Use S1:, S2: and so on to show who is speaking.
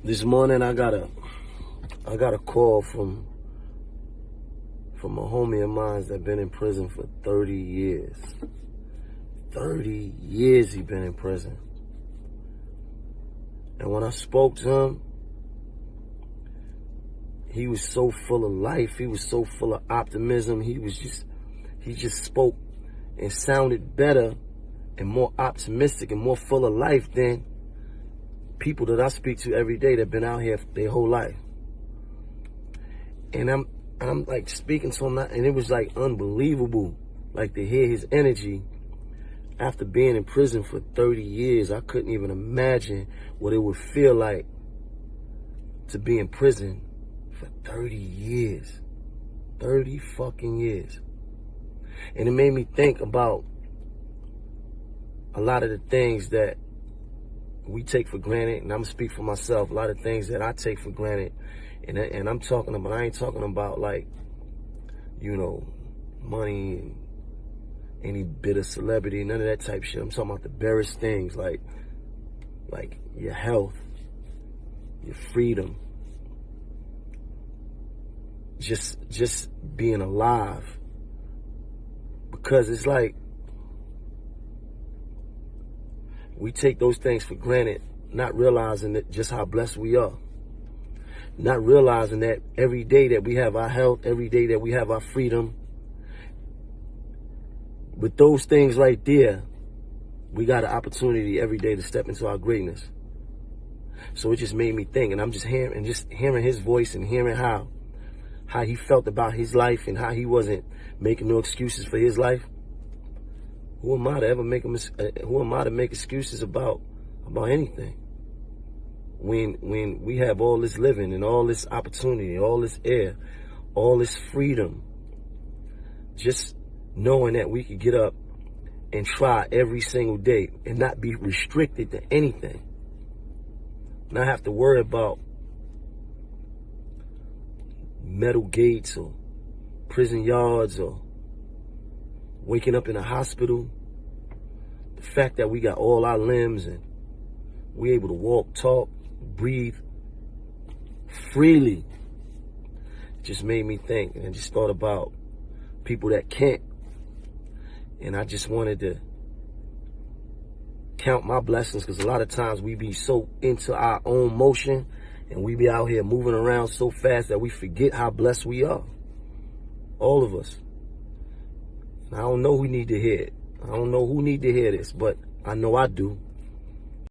S1: This morning I got a call from a homie of mine that been in prison for 30 years. 30 years he been in prison. And when I spoke to him, he was so full of life. He was so full of optimism. He just spoke and sounded better and more optimistic and more full of life than people that I speak to every day that been out here their whole life. And I'm like speaking to him, and it was like unbelievable, like to hear his energy after being in prison for 30 years. I couldn't even imagine what it would feel like to be in prison for 30 years. 30 fucking years. And it made me think about a lot of the things that we take for granted, and I'm gonna speak for myself, a lot of things that I take for granted. And I'm talking about, I ain't talking about like, money and any bit of celebrity, none of that type shit. I'm talking about the barest things like your health, your freedom, just being alive. Because it's like we take those things for granted, not realizing that just how blessed we are. Not realizing that every day that we have our health, every day that we have our freedom, with those things right there, we got an opportunity every day to step into our greatness. So it just made me think, and I'm just hearing his voice and hearing how he felt about his life and how he wasn't making no excuses for his life. Who am I to ever make excuses about anything? When we have all this living and all this opportunity, all this air, all this freedom, just knowing that we could get up and try every single day and not be restricted to anything. Not have to worry about metal gates or prison yards or waking up in a hospital. The fact that we got all our limbs and we able to walk, talk, breathe freely just made me think, and I just thought about people that can't. And I just wanted to count my blessings, because a lot of times we be so into our own motion and we be out here moving around so fast that we forget how blessed we are. All of us. And I don't know who need to hear it. I don't know who need to hear this, but I know I do.